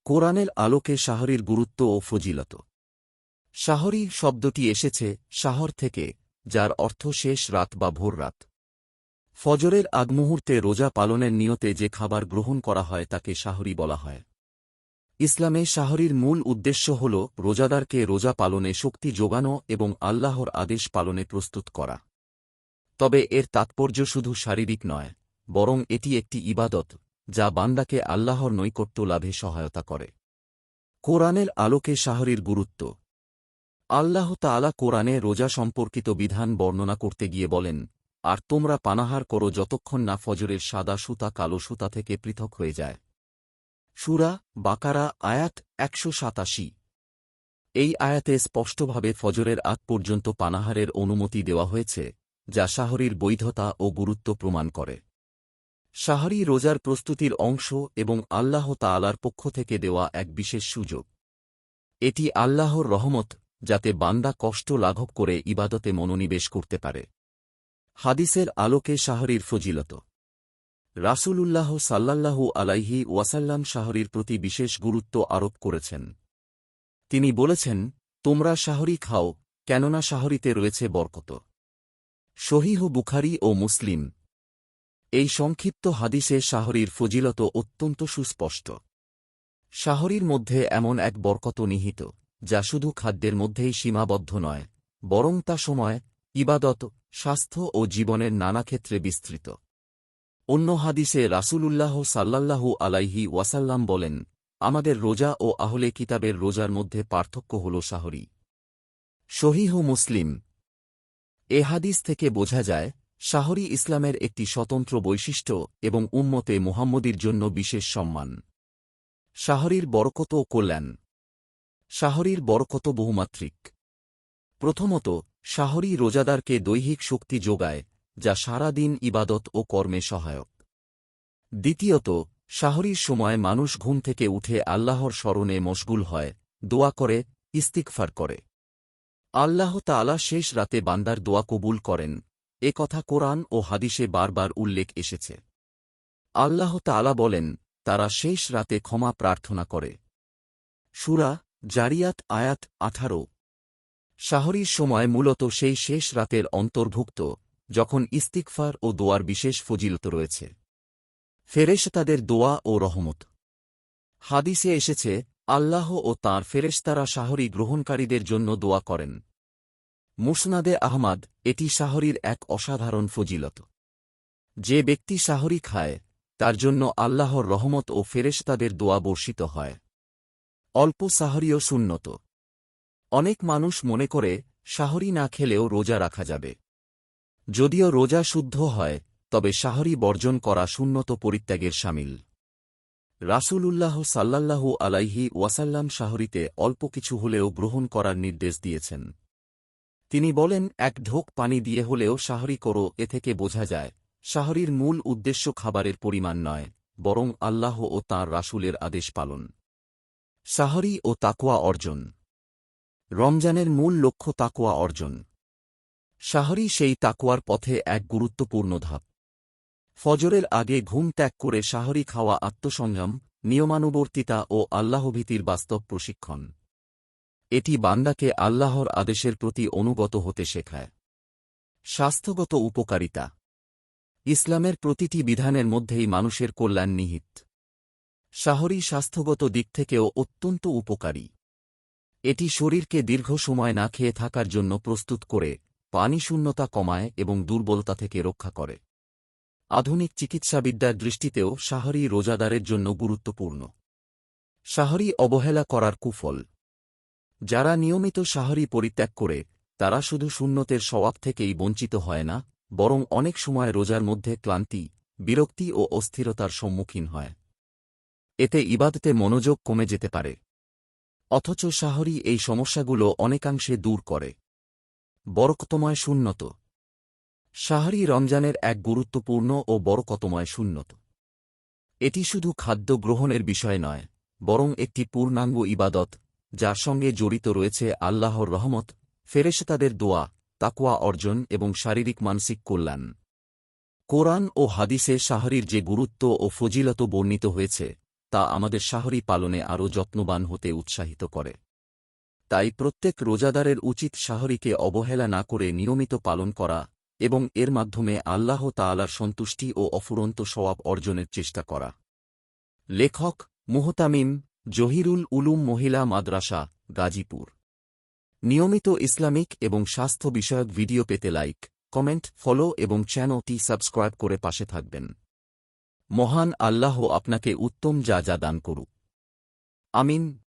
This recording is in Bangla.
কোরআনের আলোকে শাহরির গুরুত্ব ও ফজিলত। শাহরি শব্দটি এসেছে শাহর থেকে, যার অর্থ শেষ রাত বা ভোর রাত। ফজরের আগমুহূর্তে রোজা পালনের নিয়তে যে খাবার গ্রহণ করা হয় তাকে শাহরি বলা হয়। ইসলামে শাহরির মূল উদ্দেশ্য হল রোজাদারকে রোজা পালনে শক্তি যোগানো এবং আল্লাহর আদেশ পালনে প্রস্তুত করা। তবে এর তাৎপর্য শুধু শারীরিক নয়, বরং এটি একটি ইবাদত যা বান্দাকে আল্লাহর নৈকট্য লাভে সহায়তা করে। কোরআনের আলোকে শাহরির গুরুত্ব। আল্লাহ তাআলা কোরআনে রোজা সম্পর্কিত বিধান বর্ণনা করতে গিয়ে বলেন, আর তোমরা পানাহার করো যতক্ষণ না ফজরের সাদা সুতা কালো সুতা থেকে পৃথক হয়ে যায়। সূরা বাকারা আয়াত ১৮৭। এই আয়াতে স্পষ্টভাবে ফজরের আগ পর্যন্ত পানাহারের অনুমতি দেওয়া হয়েছে, যা শাহরির বৈধতা ও গুরুত্ব প্রমাণ করে। শাহরি রোজার প্রস্তুতির অংশ এবং আল্লাহ তাআলার পক্ষ থেকে দেওয়া এক বিশেষ সুযোগ। এটি আল্লাহর রহমত, যাতে বান্দা কষ্ট লাঘব করে ইবাদতে মনোনিবেশ করতে পারে। হাদিসের আলোকে শাহরির ফজিলত। রাসূলুল্লাহ সাল্লাল্লাহু আলাইহি ওয়াসাল্লাম শাহরির প্রতি বিশেষ গুরুত্ব আরোপ করেছেন। তিনি বলেছেন, তোমরা শাহরি খাও, কেননা শাহরিতে রয়েছে বরকত। সহিহ বুখারী ও মুসলিম। এই সংক্ষিপ্ত হাদিসে শাহরির ফজিলত অত্যন্ত সুস্পষ্ট। শাহরির মধ্যে এমন এক বরকত নিহিত, যা শুধু খাদ্যের মধ্যেই সীমাবদ্ধ নয়, বরং তা সময়, ইবাদত, স্বাস্থ্য ও জীবনের নানা ক্ষেত্রে বিস্তৃত। অন্য হাদিসে রাসূলুল্লাহ সাল্লাল্লাহু আলাইহি ওয়াসাল্লাম বলেন, আমাদের রোজা ও আহলে কিতাবের রোজার মধ্যে পার্থক্য হল শাহরি। সহিহ মুসলিম। এ হাদিস থেকে বোঝা যায়, শাহরি ইসলামের একটি স্বতন্ত্র বৈশিষ্ট্য এবং উম্মতে মুহাম্মদীর জন্য বিশেষ সম্মান। শাহরির বরকত ও কল্যাণ। শাহরির বরকত বহুমাত্রিক। প্রথমত, শাহরি রোজাদারকে দৈহিক শক্তি যোগায়, যা সারা দিন ইবাদত ও কর্মে সহায়ক। দ্বিতীয়ত, শাহরির সময় মানুষ ঘুম থেকে উঠে আল্লাহর স্মরণে মশগুল হয়, দোয়া করে, ইস্তিগফার করে। আল্লাহ তাআলা শেষ রাতে বান্দার দোয়া কবুল করেন, এ কথা কোরআন ও হাদিসে বারবার উল্লেখ এসেছে। আল্লাহ তাআলা বলেন, তারা শেষ রাতে ক্ষমা প্রার্থনা করে। সূরা জারিয়াত আয়াত ১৮। শাহরির সময় মূলত সেই শেষ রাতের অন্তর্ভুক্ত, যখন ইস্তিগফার ও দোয়ার বিশেষ ফজিলত রয়েছে। ফেরেশতাদের দোয়া ও রহমত। হাদিসে এসেছে, আল্লাহ ও তাঁর ফেরেশতারা শাহরি গ্রহণকারীদের জন্য দোয়া করেন। মুসনাদে আহমাদ। এটি শাহরির এক অসাধারণ ফজিলত। যে ব্যক্তি শাহরি খায়, তার জন্য আল্লাহর রহমত ও ফেরেশতাদের দোয়া বর্ষিত হয়। অল্প সাহরিও সুন্নত। অনেক মানুষ মনে করে শাহরি না খেলেও রোজা রাখা যাবে। যদিও রোজা শুদ্ধ হয়, তবে শাহরি বর্জন করা সুন্নত পরিত্যাগের শামিল। রাসূলুল্লাহ সাল্লাল্লাহু আলাইহি ওয়াসাল্লাম শাহরিতে অল্প কিছু হলেও গ্রহণ করার নির্দেশ দিয়েছেন। তিনি বলেন, এক ঢোক পানি দিয়ে হলেও শাহরি করো। এ থেকে বোঝা যায়, শাহরির মূল উদ্দেশ্য খাবারের পরিমাণ নয়, বরং আল্লাহ ও তাঁর রাসূলের আদেশ পালন। শাহরি ও তাকওয়া অর্জন। রমজানের মূল লক্ষ্য তাকওয়া অর্জন। শাহরি সেই তাকওয়ার পথে এক গুরুত্বপূর্ণ ধাপ। ফজরের আগে ঘুম ত্যাগ করে শাহরি খাওয়া আত্মসংযম, নিয়মানুবর্তিতা ও আল্লাহভীতির বাস্তব প্রশিক্ষণ। এটি বান্দাকে আল্লাহর আদেশের প্রতি অনুগত হতে শেখায়। স্বাস্থ্যগত উপকারিতা। ইসলামের প্রতিটি বিধানের মধ্যেই মানুষের কল্যাণ নিহিত। শাহরি স্বাস্থ্যগত দিক থেকেও অত্যন্ত উপকারী। এটি শরীরকে দীর্ঘ সময় না খেয়ে থাকার জন্য প্রস্তুত করে, পানিশূন্যতা কমায় এবং দুর্বলতা থেকে রক্ষা করে। আধুনিক চিকিৎসাবিদ্যার দৃষ্টিতেও শাহরি রোজাদারের জন্য গুরুত্বপূর্ণ। শাহরি অবহেলা করার কুফল। যারা নিয়মিত শাহরি পরিত্যাগ করে, তারা শুধু সুন্নতের সওয়াব থেকেই বঞ্চিত হয় না, বরং অনেক সময় রোজার মধ্যে ক্লান্তি, বিরক্তি ও অস্থিরতার সম্মুখীন হয়। এতে ইবাদতে মনোযোগ কমে যেতে পারে। অথচ শাহরি এই সমস্যাগুলো অনেকাংশে দূর করে। বরকতময় সুন্নত। শাহরি রমজানের এক গুরুত্বপূর্ণ ও বরকতময় সুন্নত। এটি শুধু খাদ্য গ্রহণের বিষয় নয়, বরং একটি পূর্ণাঙ্গ ইবাদত, যার সঙ্গে জড়িত রয়েছে আল্লাহর রহমত, ফেরেশতাদের দোয়া, তাকওয়া অর্জন এবং শারীরিক মানসিক কল্যাণ। কোরআন ও হাদিসে শাহরির যে গুরুত্ব ও ফজিলত বর্ণিত হয়েছে, তা আমাদের শাহরি পালনে আরও যত্নবান হতে উৎসাহিত করে। তাই প্রত্যেক রোজাদারের উচিত শাহরিকে অবহেলা না করে নিয়মিত পালন করা এবং এর মাধ্যমে আল্লাহ তাআলার সন্তুষ্টি ও অফুরন্ত সওয়াব অর্জনের চেষ্টা করা। লেখক মুহতামিম, জহিরুল উলুম মহিলা মাদ্রাসা, গাজীপুর। নিয়মিত ইসলামিক এবং স্বাস্থ্য বিষয়ক ভিডিও পেতে লাইক, কমেন্ট, ফলো এবং চ্যানেলটি সাবস্ক্রাইব করে পাশে থাকবেন। মহান আল্লাহ আপনাকে উত্তম যা দান করুক। আমিন।